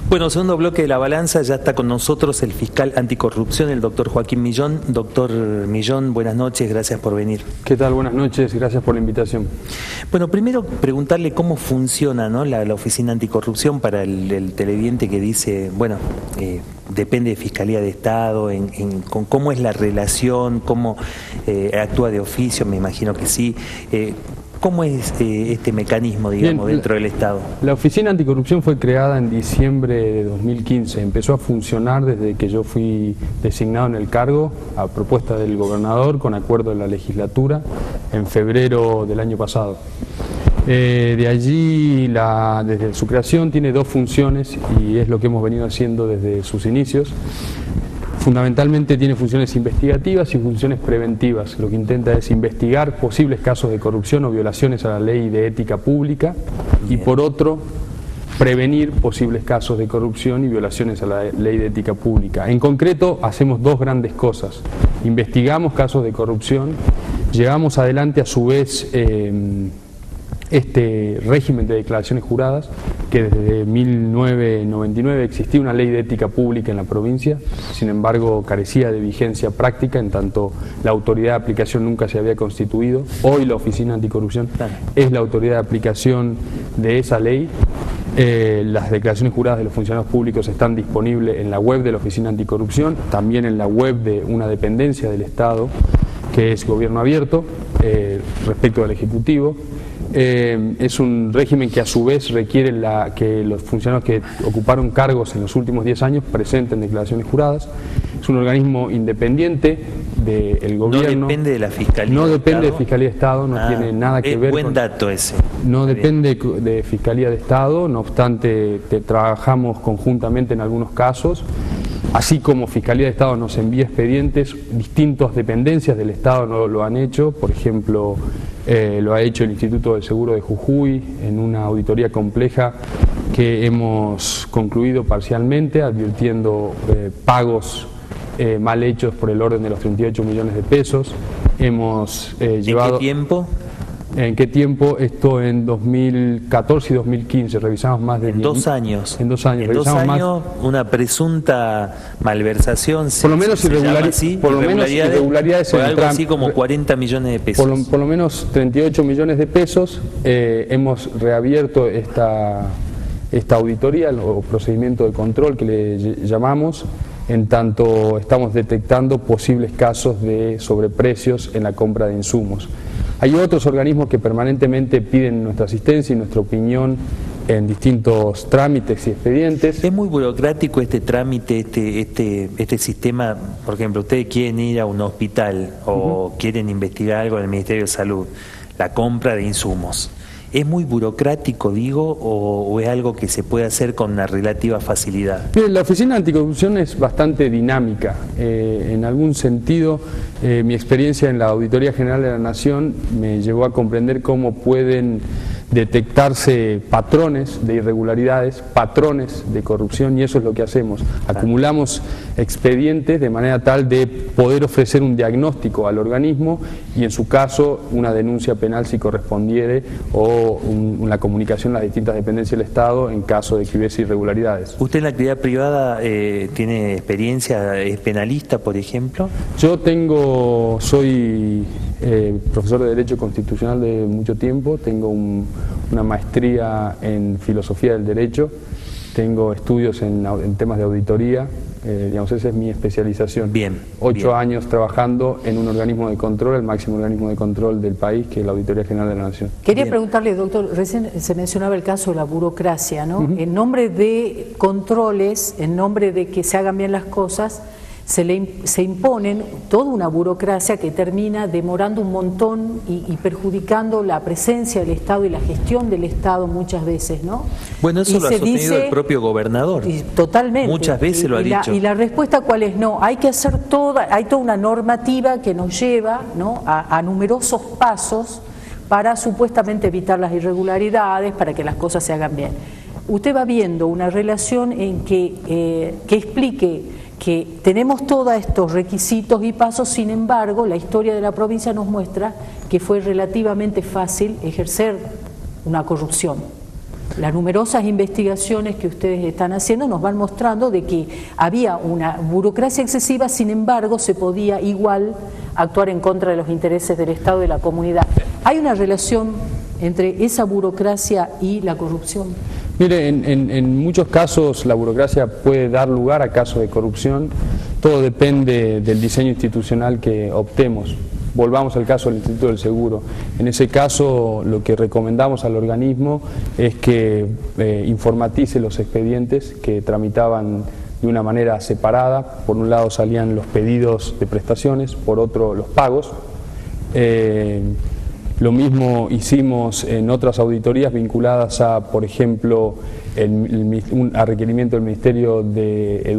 Bueno, segundo bloque de La Balanza, ya está con nosotros el fiscal anticorrupción, el doctor Joaquín Millón. Doctor Millón, buenas noches, gracias por venir. ¿Qué tal? Buenas noches, gracias por la invitación. Bueno, primero preguntarle cómo funciona, ¿no?, la Oficina Anticorrupción para el televidente que dice, bueno, depende de Fiscalía de Estado, con cómo es la relación, cómo actúa de oficio, me imagino que sí. ¿Cómo es este mecanismo, digamos, bien, dentro del Estado? La Oficina Anticorrupción fue creada en diciembre de 2015. Empezó a funcionar desde que yo fui designado en el cargo, a propuesta del gobernador, con acuerdo de la legislatura, en febrero del año pasado. De allí, desde su creación, tiene dos funciones y es lo que hemos venido haciendo desde sus inicios. Fundamentalmente tiene funciones investigativas y funciones preventivas. Lo que intenta es investigar posibles casos de corrupción o violaciones a la ley de ética pública y, por otro, prevenir posibles casos de corrupción y violaciones a la ley de ética pública. En concreto, hacemos dos grandes cosas. Investigamos casos de corrupción, llevamos adelante a su vez este régimen de declaraciones juradas, que desde 1999 existía una ley de ética pública en la provincia, sin embargo carecía de vigencia práctica, en tanto la autoridad de aplicación nunca se había constituido. Hoy la Oficina Anticorrupción es la autoridad de aplicación de esa ley. Las declaraciones juradas de los funcionarios públicos están disponibles en la web de la Oficina Anticorrupción, también en la web de una dependencia del Estado, que es Gobierno Abierto, respecto al Ejecutivo. Es un régimen que a su vez requiere que los funcionarios que ocuparon cargos en los últimos 10 años presenten declaraciones juradas. Es un organismo independiente del gobierno. No depende de la Fiscalía. No depende de Fiscalía de Estado, no tiene nada que ver. Buen dato ese. No depende de Fiscalía de Estado, no obstante trabajamos conjuntamente en algunos casos. Así como Fiscalía de Estado nos envía expedientes, distintas dependencias del Estado no lo han hecho. Por ejemplo, lo ha hecho el Instituto del Seguro de Jujuy en una auditoría compleja que hemos concluido parcialmente, advirtiendo pagos mal hechos por el orden de los 38 millones de pesos. Hemos llevado... ¿En qué tiempo? ¿En qué tiempo? Esto en 2014 y 2015, revisamos más de... En 2 años. En 2 años. En 2 años, una presunta malversación. Por lo menos irregularidades en algo así como 40 millones de pesos. Por lo menos 38 millones de pesos. Hemos reabierto esta auditoría, o procedimiento de control que le llamamos, en tanto estamos detectando posibles casos de sobreprecios en la compra de insumos. Hay otros organismos que permanentemente piden nuestra asistencia y nuestra opinión en distintos trámites y expedientes. Es muy burocrático este trámite, este sistema. Por ejemplo, ustedes quieren ir a un hospital o quieren investigar algo en el Ministerio de Salud, la compra de insumos. ¿Es muy burocrático, digo, o es algo que se puede hacer con una relativa facilidad? Bien, la Oficina Anticorrupción es bastante dinámica. En algún sentido, mi experiencia en la Auditoría General de la Nación me llevó a comprender cómo pueden detectarse patrones de irregularidades, patrones de corrupción, y eso es lo que hacemos. Acumulamos expedientes de manera tal de poder ofrecer un diagnóstico al organismo y, en su caso, una denuncia penal si correspondiere, o una comunicación a las distintas dependencias del Estado en caso de que hubiese irregularidades. ¿Usted en la actividad privada tiene experiencia, es penalista, por ejemplo? Yo soy profesor de Derecho Constitucional de mucho tiempo, tengo una maestría en Filosofía del Derecho, tengo estudios en temas de auditoría, digamos, esa es mi especialización. Bien. 8 años trabajando en un organismo de control, el máximo organismo de control del país, que es la Auditoría General de la Nación. Quería preguntarle, doctor, recién se mencionaba el caso de la burocracia, ¿no? En nombre de controles, en nombre de que se hagan bien las cosas, se imponen toda una burocracia que termina demorando un montón y perjudicando la presencia del Estado y la gestión del Estado muchas veces, ¿no? Bueno, eso lo ha sostenido el propio gobernador. Totalmente. Muchas veces lo ha dicho. Y la respuesta, ¿cuál es? No, hay que hacer hay toda una normativa que nos lleva, ¿no?, a numerosos pasos para supuestamente evitar las irregularidades, para que las cosas se hagan bien. Usted va viendo una relación en que explique que tenemos todos estos requisitos y pasos, sin embargo, la historia de la provincia nos muestra que fue relativamente fácil ejercer una corrupción. Las numerosas investigaciones que ustedes están haciendo nos van mostrando de que había una burocracia excesiva, sin embargo se podía igual actuar en contra de los intereses del Estado y de la comunidad. ¿Hay una relación entre esa burocracia y la corrupción? Mire, en muchos casos la burocracia puede dar lugar a casos de corrupción. Todo depende del diseño institucional que optemos. Volvamos al caso del Instituto del Seguro. En ese caso, lo que recomendamos al organismo es que informatice los expedientes que tramitaban de una manera separada. Por un lado salían los pedidos de prestaciones, por otro los pagos. Lo mismo hicimos en otras auditorías vinculadas a, por ejemplo, a requerimiento del Ministerio de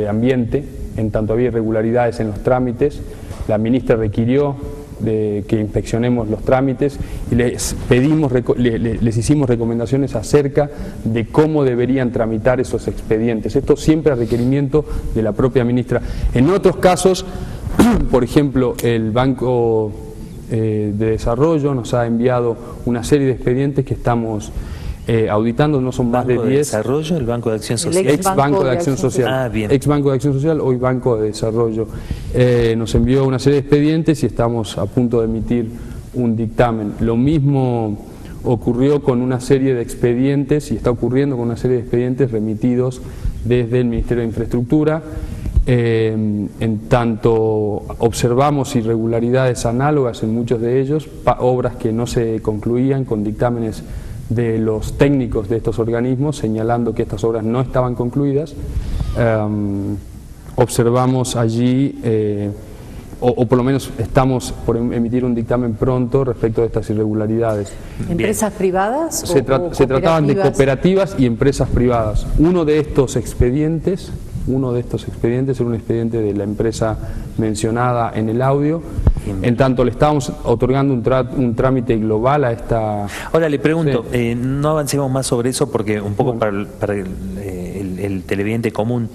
Ambiente, en tanto había irregularidades en los trámites. La ministra requirió que inspeccionemos los trámites y les hicimos recomendaciones acerca de cómo deberían tramitar esos expedientes. Esto siempre a requerimiento de la propia ministra. En otros casos, por ejemplo, el Banco de Desarrollo nos ha enviado una serie de expedientes que estamos auditando, no son más de 10. ¿Banco de Desarrollo, el Banco de Acción Social? Ex Banco de Acción Social. Ah, bien. Ex Banco de Acción Social, hoy Banco de Desarrollo. Nos envió una serie de expedientes y estamos a punto de emitir un dictamen. Lo mismo ocurrió con una serie de expedientes y está ocurriendo con una serie de expedientes remitidos desde el Ministerio de Infraestructura. En tanto observamos irregularidades análogas en muchos de ellos, obras que no se concluían con dictámenes de los técnicos de estos organismos señalando que estas obras no estaban concluidas. Observamos allí, o por lo menos estamos por emitir un dictamen pronto respecto de estas irregularidades. ¿Empresas privadas? Se trataban de cooperativas y empresas privadas. Uno de estos expedientes era un expediente de la empresa mencionada en el audio. En tanto le estábamos otorgando un trámite global a esta... Ahora le pregunto, sí. No avancemos más sobre eso porque un poco bueno, para el televidente común.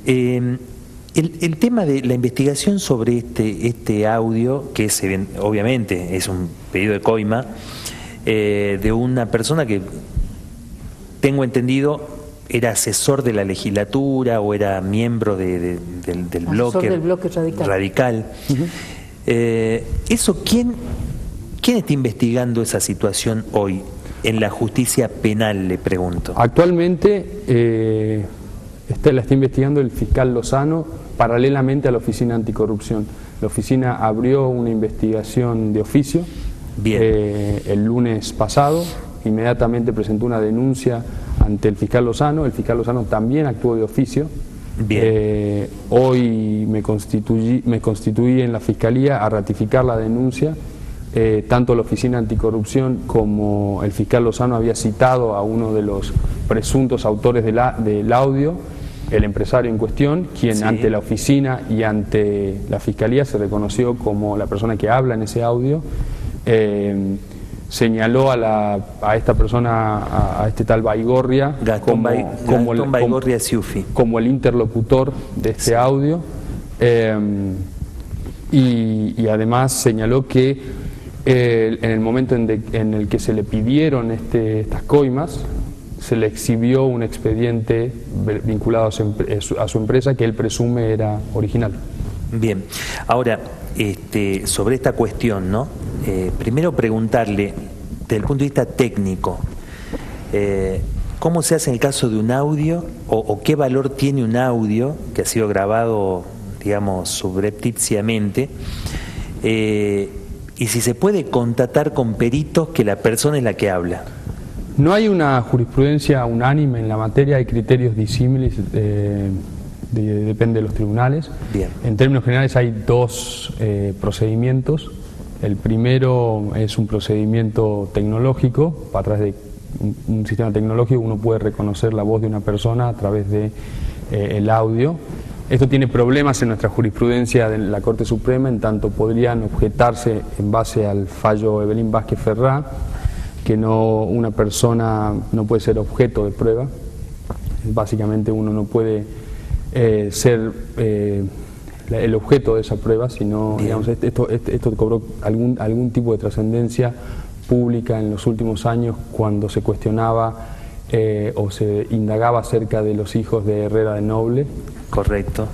El tema de la investigación sobre este audio, que es obviamente es un pedido de coima, de una persona que tengo entendido era asesor de la legislatura o era miembro del bloque radical. Eso, ¿quién está investigando esa situación hoy en la justicia penal, le pregunto? Actualmente la está investigando el fiscal Lozano paralelamente a la Oficina Anticorrupción. La oficina abrió una investigación de oficio. Bien. El lunes pasado, inmediatamente presentó una denuncia ante el fiscal Lozano. El fiscal Lozano también actuó de oficio. Bien. Hoy me constituí en la Fiscalía a ratificar la denuncia. Tanto la Oficina Anticorrupción como el fiscal Lozano había citado a uno de los presuntos autores del audio, el empresario en cuestión, quien sí, ante la oficina y ante la Fiscalía se reconoció como la persona que habla en ese audio. Señaló a esta persona, a este tal Baigorria, como el interlocutor de este audio, y además señaló que en el momento en el que se le pidieron estas coimas, se le exhibió un expediente vinculado a su empresa que él presume era original. Bien, ahora sobre esta cuestión, ¿no? Primero preguntarle, desde el punto de vista técnico, ¿cómo se hace en el caso de un audio o qué valor tiene un audio que ha sido grabado, digamos, subrepticiamente? Y si se puede contactar con peritos que la persona es la que habla. No hay una jurisprudencia unánime en la materia, hay criterios disímiles, depende de los tribunales. Bien. En términos generales hay dos procedimientos. El primero es un procedimiento tecnológico. A través de un sistema tecnológico uno puede reconocer la voz de una persona a través de el audio. Esto tiene problemas en nuestra jurisprudencia de la Corte Suprema, en tanto podrían objetarse en base al fallo Evelyn Vázquez Ferrá, que una persona no puede ser objeto de prueba. Básicamente uno no puede ser el objeto de esa prueba, sino, digamos, esto cobró algún tipo de trascendencia pública en los últimos años cuando se cuestionaba o se indagaba acerca de los hijos de Herrera de Noble. Correcto.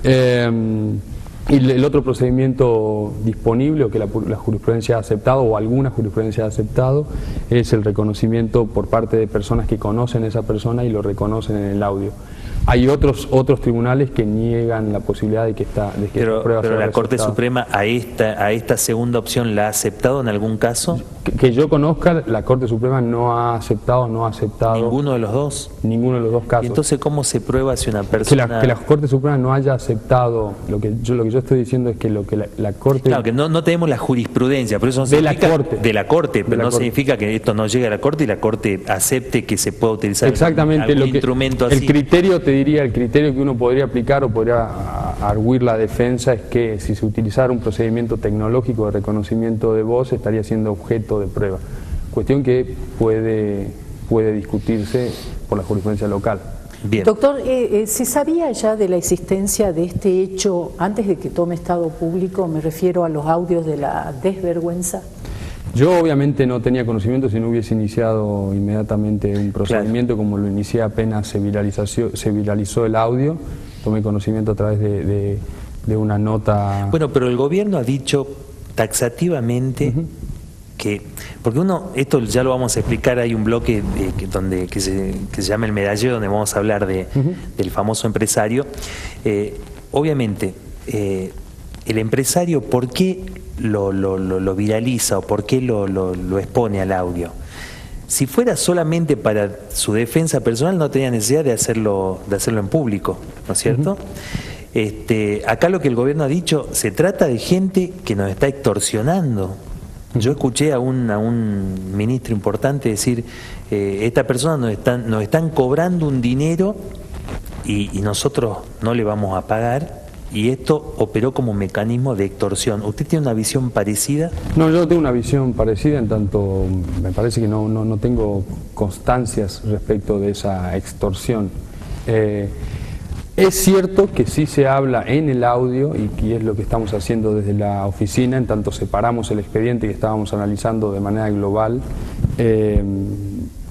Y el otro procedimiento disponible o que la jurisprudencia ha aceptado o alguna jurisprudencia ha aceptado es el reconocimiento por parte de personas que conocen a esa persona y lo reconocen en el audio. Hay otros tribunales que niegan la posibilidad de que esta prueba sea pero la Corte resultado. Suprema a esta segunda opción la ha aceptado en algún caso. Que yo conozca, la Corte Suprema no ha aceptado ¿Ninguno de los dos? ninguno de los dos casos. ¿Y entonces cómo se prueba si una persona... Que la Corte Suprema no haya aceptado, lo que yo estoy diciendo es que lo que la Corte... Claro, que no tenemos la jurisprudencia, pero eso no De la significa... Corte. De la Corte, pero De la no Corte. significa que esto no llegue a la Corte y la Corte acepte que se pueda utilizar Exactamente, algún instrumento así. el criterio que uno podría aplicar o podría arguir la defensa es que si se utilizara un procedimiento tecnológico de reconocimiento de voz estaría siendo objeto de prueba, cuestión que puede discutirse por la jurisprudencia local. Bien. Doctor, ¿se sabía ya de la existencia de este hecho antes de que tome estado público? Me refiero a los audios de la desvergüenza. Yo obviamente no tenía conocimiento si no hubiese iniciado inmediatamente un procedimiento como lo inicié apenas se viralizó el audio, tomé conocimiento a través de una nota... Bueno, pero el gobierno ha dicho taxativamente que, porque esto ya lo vamos a explicar, hay un bloque que se llama El Medallero, donde vamos a hablar del famoso empresario. Obviamente, el empresario, ¿por qué lo viraliza o por qué lo expone al audio? Si fuera solamente para su defensa personal, no tenía necesidad de hacerlo en público, ¿no es cierto? Acá lo que el gobierno ha dicho, se trata de gente que nos está extorsionando. Yo escuché a un ministro importante decir, esta persona nos están cobrando un dinero y nosotros no le vamos a pagar. Y esto operó como mecanismo de extorsión. ¿Usted tiene una visión parecida? No, yo tengo una visión parecida, en tanto me parece que no tengo constancias respecto de esa extorsión. Es cierto que sí se habla en el audio, y es lo que estamos haciendo desde la oficina, en tanto separamos el expediente que estábamos analizando de manera global,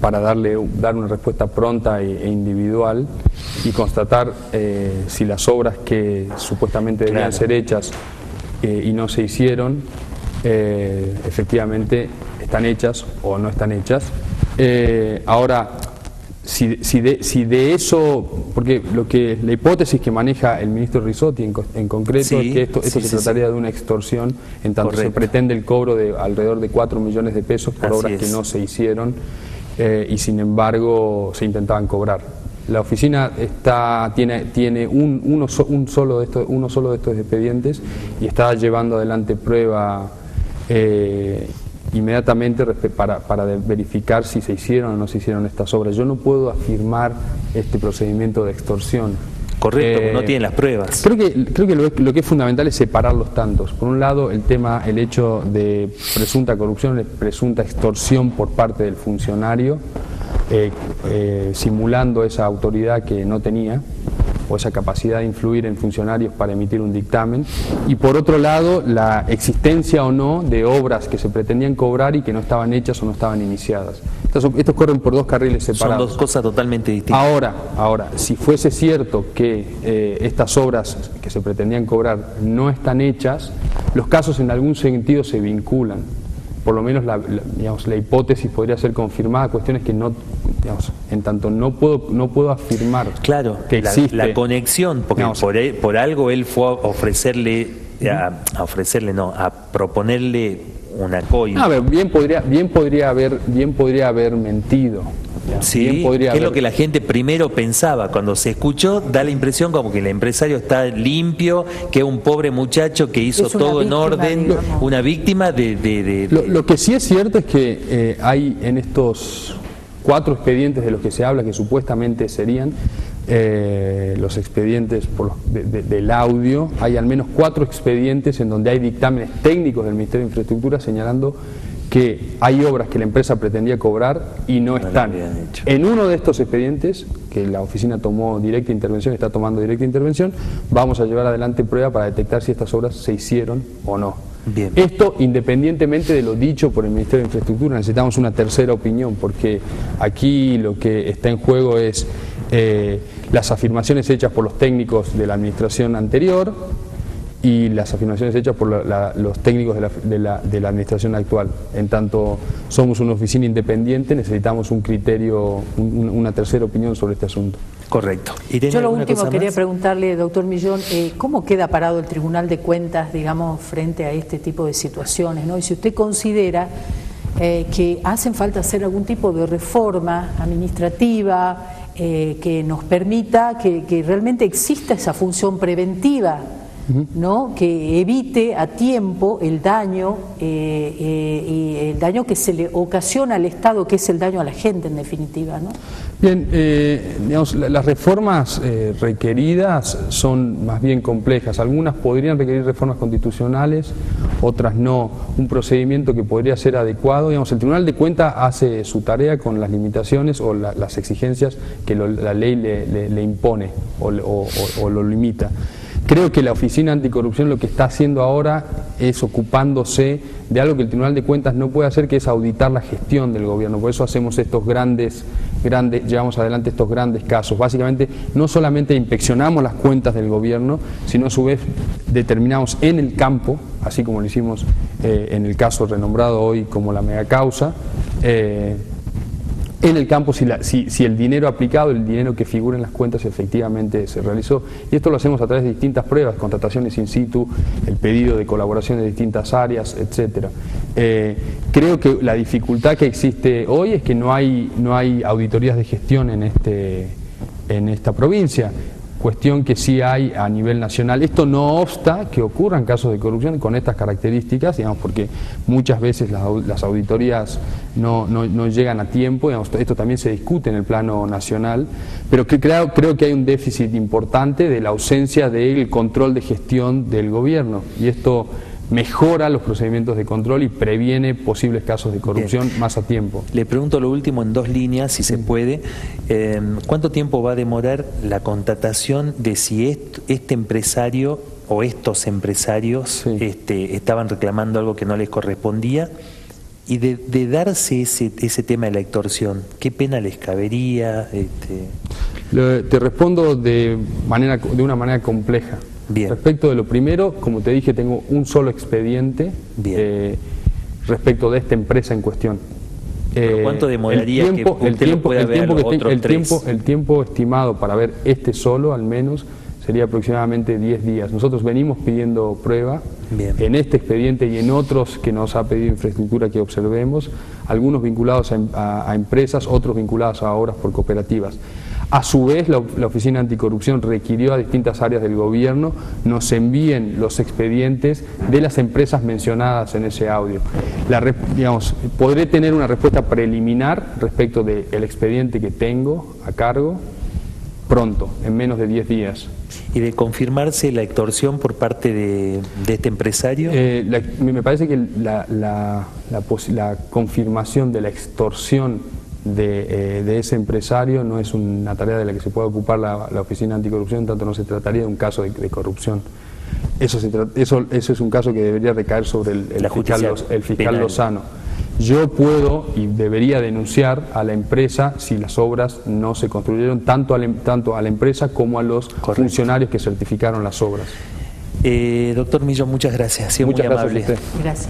para dar una respuesta pronta e individual y constatar si las obras que supuestamente debían ser hechas y no se hicieron, efectivamente están hechas o no están hechas. Ahora, si de eso, porque la hipótesis que maneja el ministro Rizzotti en concreto es que esto se trataría de una extorsión, en tanto se pretende el cobro de alrededor de 4 millones de pesos por obras que no se hicieron y sin embargo se intentaban cobrar. La oficina tiene uno solo de estos expedientes y está llevando adelante prueba inmediatamente para verificar si se hicieron o no se hicieron estas obras. Yo no puedo afirmar este procedimiento de extorsión. Correcto, no tienen las pruebas. Creo que lo que es fundamental es separar los tantos. Por un lado, el hecho de presunta corrupción, de presunta extorsión por parte del funcionario, simulando esa autoridad que no tenía, o esa capacidad de influir en funcionarios para emitir un dictamen, y por otro lado la existencia o no de obras que se pretendían cobrar y que no estaban hechas o no estaban iniciadas. Estos corren por dos carriles separados. Son dos cosas totalmente distintas. Ahora, si fuese cierto que estas obras que se pretendían cobrar no están hechas, los casos en algún sentido se vinculan. Por lo menos la hipótesis podría ser confirmada, cuestiones que no, en tanto no puedo afirmar que existe la conexión, porque por algo él fue a proponerle una coima. A ver, bien podría haber mentido. Sí, es lo que la gente primero pensaba. Cuando se escuchó, da la impresión como que el empresario está limpio, que es un pobre muchacho que hizo todo en orden, una víctima de... Lo que sí es cierto es que hay en estos 4 expedientes de los que se habla, que supuestamente serían los expedientes del audio, hay al menos 4 expedientes en donde hay dictámenes técnicos del Ministerio de Infraestructura señalando que hay obras que la empresa pretendía cobrar y no están. En uno de estos expedientes, que la oficina tomó directa intervención, está tomando directa intervención, vamos a llevar adelante prueba para detectar si estas obras se hicieron o no. Bien. Esto independientemente de lo dicho por el Ministerio de Infraestructura, necesitamos una tercera opinión, porque aquí lo que está en juego es las afirmaciones hechas por los técnicos de la administración anterior y las afirmaciones hechas por los técnicos de la administración actual. En tanto somos una oficina independiente, necesitamos un criterio, una tercera opinión sobre este asunto. Correcto. Irene, yo lo ¿alguna último cosa quería más? preguntarle, doctor Millón, ¿cómo queda parado el Tribunal de Cuentas, digamos, frente a este tipo de situaciones, ¿no? Y si usted considera que hacen falta hacer algún tipo de reforma administrativa que nos permita que realmente exista esa función preventiva, ¿no? Que evite a tiempo el daño y el daño que se le ocasiona al Estado, que es el daño a la gente en definitiva, ¿no? Bien, digamos, las reformas requeridas son más bien complejas. Algunas podrían requerir reformas constitucionales, otras no. Un procedimiento que podría ser adecuado, digamos, el Tribunal de Cuentas hace su tarea con las limitaciones o las exigencias que la ley le impone o lo limita. Creo que la Oficina Anticorrupción lo que está haciendo ahora es ocupándose de algo que el Tribunal de Cuentas no puede hacer, que es auditar la gestión del gobierno. Por eso hacemos llevamos adelante estos grandes casos. Básicamente, no solamente inspeccionamos las cuentas del gobierno, sino a su vez determinamos en el campo, así como lo hicimos en el caso renombrado hoy como la megacausa, en el campo si el dinero aplicado, el dinero que figura en las cuentas efectivamente se realizó. Y esto lo hacemos a través de distintas pruebas, contrataciones in situ, el pedido de colaboración de distintas áreas, etcétera. Creo que la dificultad que existe hoy es que no hay auditorías de gestión en esta provincia, cuestión que sí hay a nivel nacional. Esto no obsta que ocurran casos de corrupción con estas características, digamos, porque muchas veces las auditorías no llegan a tiempo, digamos, esto también se discute en el plano nacional, pero creo que hay un déficit importante de la ausencia del control de gestión del gobierno, y esto mejora los procedimientos de control y previene posibles casos de corrupción más a tiempo. Le pregunto lo último en 2 líneas, si se puede. ¿Cuánto tiempo va a demorar la contratación de si este empresario o estos empresarios estaban reclamando algo que no les correspondía? Y de darse ese tema de la extorsión, ¿qué pena les cabería? Te respondo de una manera compleja. Bien. Respecto de lo primero, como te dije, tengo un solo expediente respecto de esta empresa en cuestión. ¿Pero cuánto demoraría que usted lo pueda ver los otros 3? El tiempo estimado para ver este solo, al menos, sería aproximadamente 10 días. Nosotros venimos pidiendo prueba en este expediente y en otros que nos ha pedido infraestructura que observemos, algunos vinculados a empresas, otros vinculados a obras por cooperativas. A su vez, la Oficina Anticorrupción requirió a distintas áreas del gobierno nos envíen los expedientes de las empresas mencionadas en ese audio. Podré tener una respuesta preliminar respecto del expediente que tengo a cargo pronto, en menos de 10 días. ¿Y de confirmarse la extorsión por parte de este empresario? Me parece que la confirmación de la extorsión de ese empresario no es una tarea de la que se pueda ocupar la Oficina Anticorrupción, tanto no se trataría de un caso de corrupción. Eso es un caso que debería recaer sobre el fiscal Lozano. Yo puedo y debería denunciar a la empresa si las obras no se construyeron, tanto a la empresa como a los funcionarios que certificaron las obras. Doctor Millón, muchas gracias. Ha sido muy amable. Gracias a usted. Gracias.